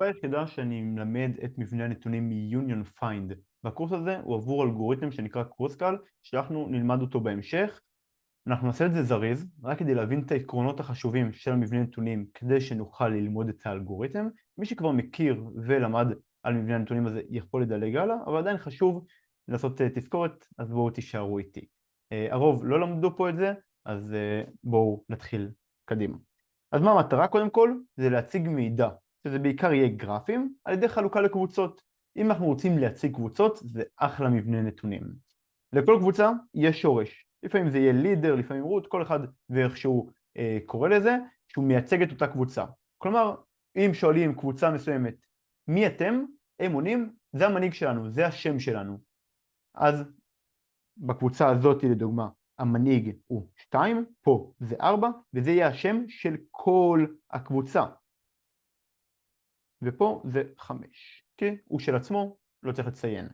היחידה שאני מלמד את מבנה הנתונים מ-Union Find. והקורס הזה הוא עבור אלגוריתם שנקרא קרוסקל, שאנחנו נלמד אותו בהמשך. אנחנו נעשה את זה זריז, רק כדי להבין את העקרונות החשובים של מבנה נתונים, כדי שנוכל ללמוד את האלגוריתם. מי שכבר מכיר ולמד על מבנה הנתונים הזה יכול לדלג הלאה, אבל עדיין חשוב לעשות תזכורת, אז בואו תישארו איתי. הרוב לא למדו פה את זה, אז בואו נתחיל קדימה. אז מה המטרה? קודם כל זה להציג מידע, שזה בעיקר יהיה גרפים, על ידי חלוקה לקבוצות. אם אנחנו רוצים להציג קבוצות, זה אחלה מבנה נתונים. לכל קבוצה יש שורש. לפעמים זה יהיה לידר, לפעמים רות, כל אחד ואיך שהוא קורא לזה, שהוא מייצג את אותה קבוצה. כלומר, אם שואלים קבוצה מסוימת, מי אתם? הם עונים, זה המנהיג שלנו, זה השם שלנו. אז בקבוצה הזאת לדוגמה, המנהיג הוא 2, פה זה 4, וזה יהיה השם של כל הקבוצה. ופה זה 5, כי הוא של עצמו, לא צריך לציין.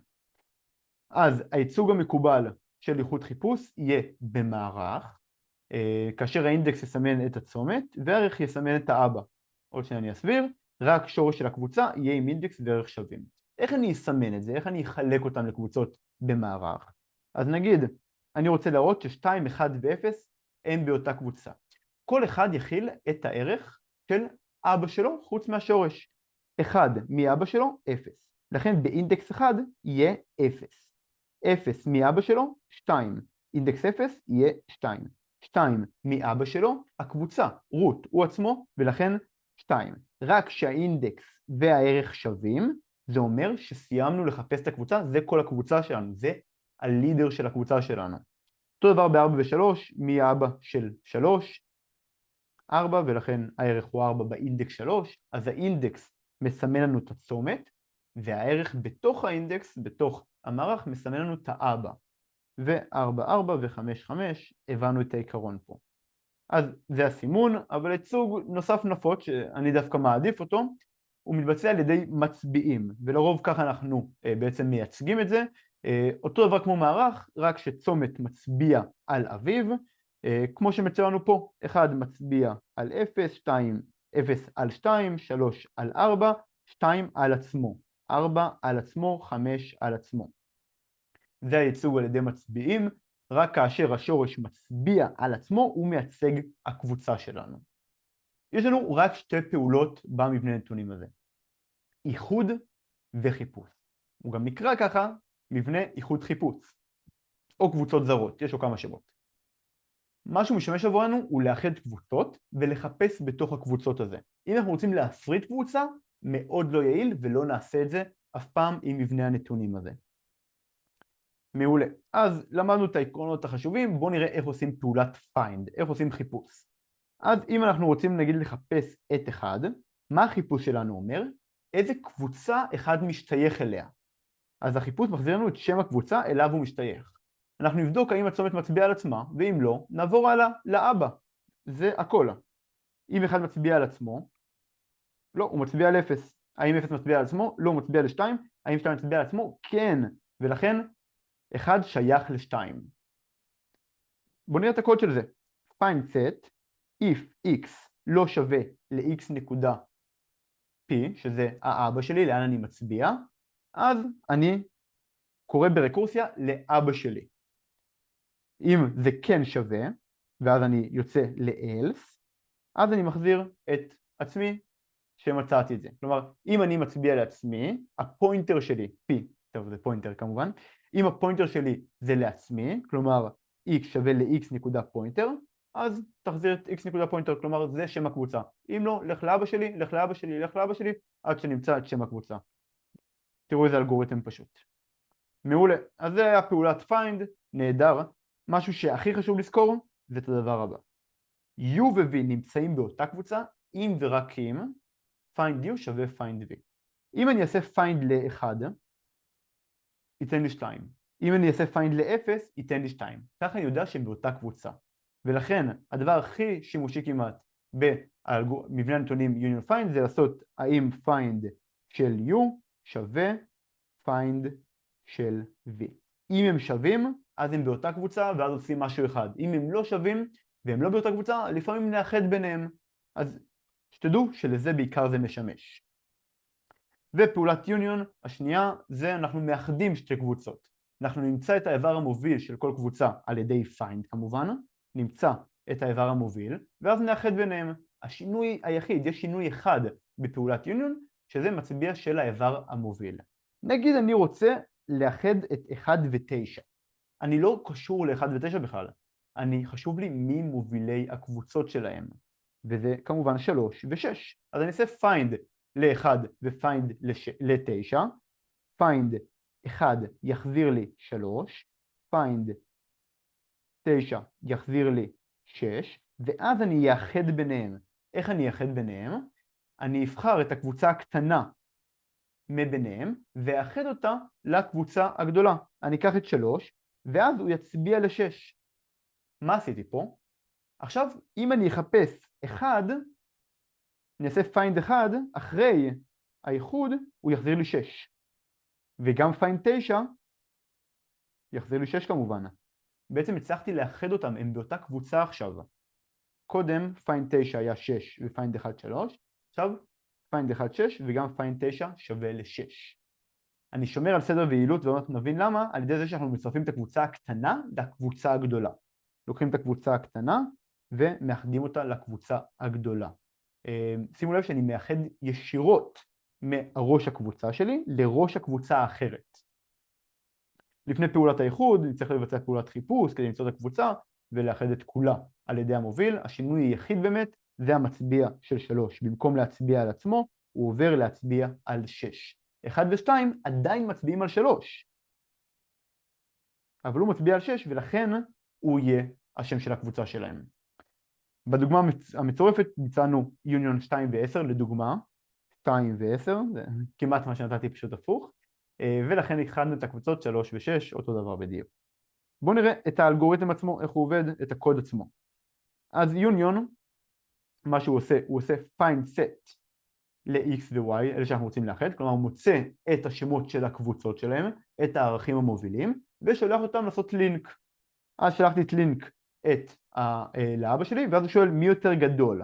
אז הייצוג המקובל של איכות חיפוש יהיה במערך, כאשר האינדקס יסמן את הצומת, והערך יסמן את האבא. עוד שניה אני אסביר, רק שורש של הקבוצה יהיה עם אינדקס וערך שווים. איך אני אסמן את זה? איך אני אחלק אותם לקבוצות במערך? אז נגיד, אני רוצה להראות ש2, 1 ו-0 הם באותה קבוצה. כל אחד יכיל את הערך של אבא שלו חוץ מהשורש. 1 מאבא שלו, 0. לכן באינדקס 1 יהיה 0. 0 מאבא שלו, 2. אינדקס 0 יהיה 2. 2 מאבא שלו, הקבוצה, רות, הוא עצמו, ולכן 2. רק שהאינדקס והערך שווים, זה אומר שסיימנו לחפש את הקבוצה, זה כל הקבוצה שלנו, זה הלידר של הקבוצה שלנו. אותו דבר ב-4 ו-3, מי האבא של 3? 4, ולכן הערך הוא 4 באינדקס 3, אז האינדקס מסמן לנו את הצומת, והערך בתוך האינדקס, בתוך המערך, מסמן לנו את האבא. ו-4, 4 ו-5, 5, הבנו את העיקרון פה. אז זה הסימון, אבל ייצוג נוסף נפוץ, שאני דווקא מעדיף אותו, הוא מתבצע על ידי מצביעים, ולרוב ככה אנחנו בעצם מייצגים את זה. אותו דבר כמו מערך, רק שצומת מצביע על אביו, כמו שמצא לנו פה, 1 מצביע על 0, 2, 0 על 2, 3 על 4, 2 על עצמו, 4 על עצמו, 5 על עצמו. זה הייצוג על ידי מצביעים, רק כאשר השורש מצביע על עצמו, הוא מייצג הקבוצה שלנו. יש לנו רק שתי פעולות במבנה נתונים הזה. איחוד וחיפוש. הוא גם נקרא ככה, מבנה איחוד חיפוש. או קבוצות זרות, יש לו כמה שמות. מה שהוא משמש עבורנו הוא לאחד קבוצות ולחפש בתוך הקבוצות הזה. אם אנחנו רוצים להפריד קבוצה, מאוד לא יעיל ולא נעשה את זה אף פעם עם מבנה הנתונים הזה. מעולה. אז למדנו את העקרונות החשובים, בואו נראה איך עושים פעולת find, איך עושים חיפוש. אז אם אנחנו רוצים נגיד לחפש את 1, מה החיפוש שלנו אומר? איזה קבוצה 1 משתייך אליה. אז החיפוש מחזיר לנו את שם הקבוצה אליו הוא משתייך. אנחנו נבדוק האם הצומת מצביע על עצמה, ואם לא, נעבור הלאה לאבא. זה הכל. אם 1 מצביע על עצמו, לא, הוא מצביע על 0. האם 0 מצביע על עצמו? לא, הוא מצביע ל-2. האם 2 מצביע על עצמו? כן. ולכן 1 שייך ל-2. בואו נראה את הקוד של זה. find set, if x לא שווה ל-x נקודה p, שזה האבא שלי, לאן אני מצביע, אז אני קורא ברקורסיה לאבא שלי. אם זה כן שווה, ואז אני יוצא ל-else, אז אני מחזיר את עצמי שמצאתי את זה. כלומר, אם אני מצביע לעצמי, הפוינטר שלי, p, טוב זה פוינטר כמובן, אם הפוינטר שלי זה לעצמי, כלומר x שווה ל-x נקודה פוינטר, אז תחזיר את x נקודה פוינטר, כלומר זה שם הקבוצה. אם לא, לך לאבא שלי, לך לאבא שלי, לך לאבא שלי, עד שנמצא את שם הקבוצה. תראו איזה אלגוריתם פשוט. מעולה, אז זה היה פעולת find, נהדר. משהו שהכי חשוב לזכור זה את הדבר הבא. u ו-v נמצאים באותה קבוצה, אם ורק אם find u שווה find v. אם אני אעשה find ל-1, ייתן לי 2. אם אני אעשה find ל-0, ייתן לי 2. ככה אני יודע שהם באותה קבוצה. ולכן הדבר הכי שימושי כמעט במבנה הנתונים union find זה לעשות האם find של u שווה find של v. אם הם שווים, אז הם באותה קבוצה ואז עושים משהו אחד. אם הם לא שווים והם לא באותה קבוצה, לפעמים נאחד ביניהם. אז שתדעו שלזה בעיקר זה משמש. ופעולת יוניון השנייה זה אנחנו מאחדים שתי קבוצות. אנחנו נמצא את האיבר המוביל של כל קבוצה על ידי find כמובן, נמצא את האיבר המוביל ואז נאחד ביניהם. השינוי היחיד, יש שינוי אחד בפעולת יוניון שזה מצביע של האיבר המוביל. נגיד אני רוצה לאחד את 1 ו-9. אני לא קשור ל-1 ו-9 בכלל. חשוב לי מי מובילי הקבוצות שלהם. וזה כמובן 3 ו-6. אז אני אעשה find ל-1 ו-find ל-9. find 1 יחזיר לי 3. find 9 יחזיר לי 6. ואז אני אאחד ביניהם. איך אני אאחד ביניהם? אני אבחר את הקבוצה הקטנה מביניהם ואאחד אותה לקבוצה הגדולה. אני אקח את 3 ואז הוא יצביע ל-6. מה עשיתי פה? עכשיו אם אני אחפש 1, אני אעשה find 1, אחרי האיחוד הוא יחזיר לי 6. וגם find 9 יחזיר לי 6 כמובן. בעצם הצלחתי לאחד אותם, הם באותה קבוצה עכשיו. קודם find 9 היה 6 ו-find 1 3, עכשיו find 1 6 וגם find 9 שווה ל-6. אני שומר על סדר ויעילות ועוד נבין למה, על ידי זה שאנחנו מצרפים את הקבוצה הקטנה לקבוצה הגדולה. לוקחים את הקבוצה הקטנה ומאחדים אותה לקבוצה הגדולה. שימו לב שאני מאחד ישירות מראש הקבוצה שלי לראש הקבוצה האחרת. לפני פעולת האיחוד נצטרך לבצע פעולת חיפוש כדי למצוא את הקבוצה ולאחד את כולה על ידי המוביל. השינוי היחיד באמת זה המצביע של 3. במקום להצביע על עצמו הוא עובר להצביע על 6. 1 ו-2 עדיין מצביעים על 3. אבל הוא מצביע על 6 ולכן הוא יהיה השם של הקבוצה שלהם. בדוגמה המצורפת ביצענו יוניון 2 ו-10 לדוגמה. 2 ו-10 זה כמעט מה שנתתי פשוט הפוך. ולכן התחלנו את הקבוצות 3 ו-6 אותו דבר בדיוק. בואו נראה את האלגוריתם עצמו, איך הוא עובד, את הקוד עצמו. אז יוניון, מה שהוא עושה, הוא עושה find set ל-x ו-y, אלה שאנחנו רוצים לאחד, כלומר הוא מוצא את השמות של הקבוצות שלהם, את הערכים המובילים, ושולח אותם לעשות לינק. אז שלחתי את לינק לאבא שלי, ואז הוא שואל מי יותר גדול.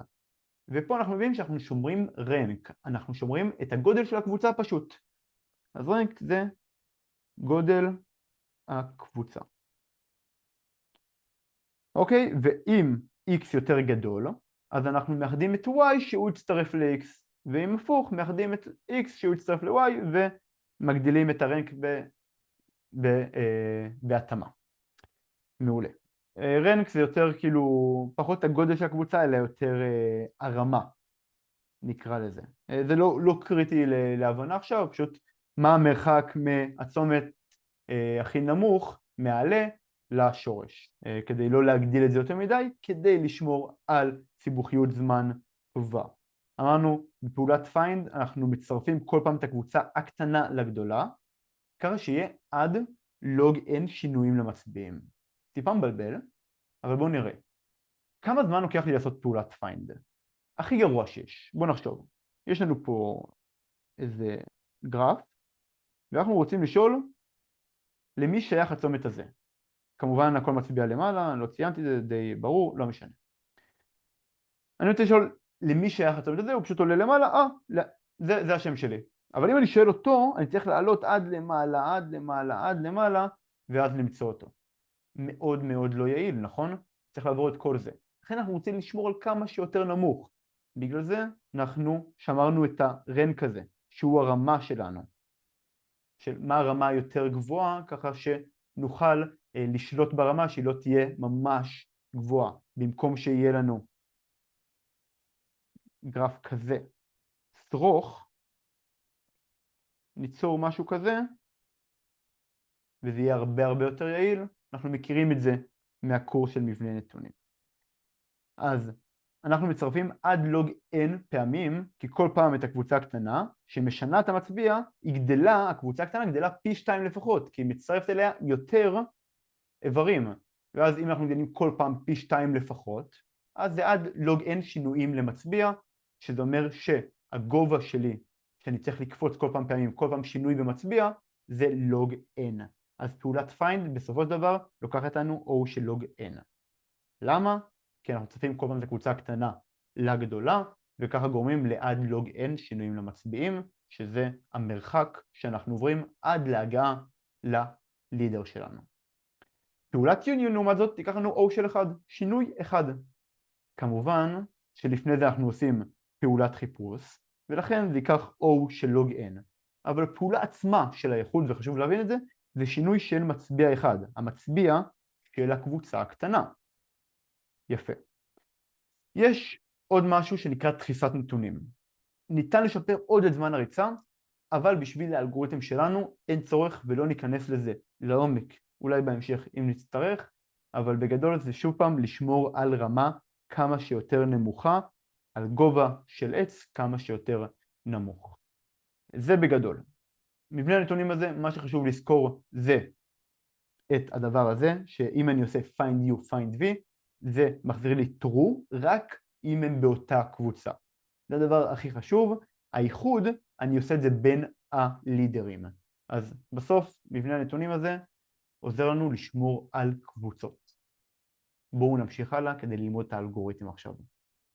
ופה אנחנו מבינים שאנחנו שומרים רנק, אנחנו שומרים את הגודל של הקבוצה פשוט. אז רנק זה גודל הקבוצה. אוקיי, ואם x יותר גדול, אז אנחנו מאחדים את y שהוא יצטרף ל-x, ואם הפוך, מאחדים את x שהוא יצטרף ל-y ומגדילים את הרנק בהתאמה. מעולה. רנק זה יותר כאילו, פחות הגודל של הקבוצה, אלא יותר הרמה, נקרא לזה. זה לא קריטי להבנה עכשיו, פשוט מה המרחק מהצומת הכי נמוך, מעלה, לשורש, כדי לא להגדיל את זה יותר מדי, כדי לשמור על סיבוכיות זמן טובה. אמרנו, בפעולת find אנחנו מצרפים כל פעם את הקבוצה הקטנה לגדולה, ככה שיהיה עד log n שינויים למצביעים. טיפה מבלבל, אבל בואו נראה. כמה זמן לוקח לי לעשות פעולת find? הכי גרוע שיש. בואו נחשוב. יש לנו פה איזה גרף, ואנחנו רוצים לשאול למי שייך הצומת הזה. כמובן הכל מצביע למעלה, לא ציינתי, זה די ברור, לא משנה. אני רוצה לשאול למי שייך הצומת הזה, הוא פשוט עולה למעלה, זה השם שלי. אבל אם אני שואל אותו, אני צריך לעלות עד למעלה, עד למעלה, עד למעלה, ואז למצוא אותו. מאוד מאוד לא יעיל, נכון? צריך לעבור את כל זה. לכן אנחנו רוצים לשמור על כמה שיותר נמוך. בגלל זה אנחנו שמרנו את הרנק הזה, שהוא הרמה שלנו. של מה הרמה היותר גבוהה, ככה שנוכל לשלוט ברמה שהיא לא תהיה ממש גבוהה, במקום שיהיה לנו גרף כזה. סרוך, ניצור משהו כזה, וזה יהיה הרבה הרבה יותר יעיל. אנחנו מכירים את זה מהקורס של מבנה נתונים. אז אנחנו מצרפים עד לוג n פעמים, כי כל פעם את הקבוצה הקטנה, שמשנה את המצביע, הקבוצה הקטנה גדלה פי 2 לפחות, כי היא מצטרפת אליה יותר איברים. ואז אם אנחנו גדלים כל פעם פי 2 לפחות, אז זה עד לוג n שינויים למצביע, שזה אומר שהגובה שלי, שאני צריך לקפוץ כל פעם שינוי במצביע, זה לוג n. אז פעולת find בסופו של דבר לוקחת לנו O של לוג n. למה? כי אנחנו צופים כל פעם את הקבוצה הקטנה לגדולה, וככה גורמים לעד log n שינויים למצביעים, שזה המרחק שאנחנו עוברים עד להגעה ללידר שלנו. פעולת union לעומת זאת תיקח לנו O של 1, שינוי אחד. כמובן שלפני זה אנחנו עושים פעולת חיפוש, ולכן זה ייקח O של log n. אבל הפעולה עצמה של האיחוד, וחשוב להבין את זה, זה שינוי של מצביע אחד, המצביע של הקבוצה הקטנה. יפה. יש עוד משהו שנקרא דחיסת נתונים. ניתן לשפר עוד את זמן הריצה, אבל בשביל האלגוריתם שלנו אין צורך ולא ניכנס לזה לעומק, אולי בהמשך אם נצטרך, אבל בגדול זה שוב פעם לשמור על רמה כמה שיותר נמוכה, על גובה של עץ כמה שיותר נמוך. זה בגדול. מבנה הנתונים הזה, מה שחשוב לזכור זה את הדבר הזה, שאם אני עושה find u, find v, זה מחזיר לי true רק אם הם באותה קבוצה. זה הדבר הכי חשוב. האיחוד, אני עושה את זה בין הלידרים. אז בסוף, מבנה הנתונים הזה עוזר לנו לשמור על קבוצות. בואו נמשיך הלאה כדי ללמוד את האלגוריתם עכשיו.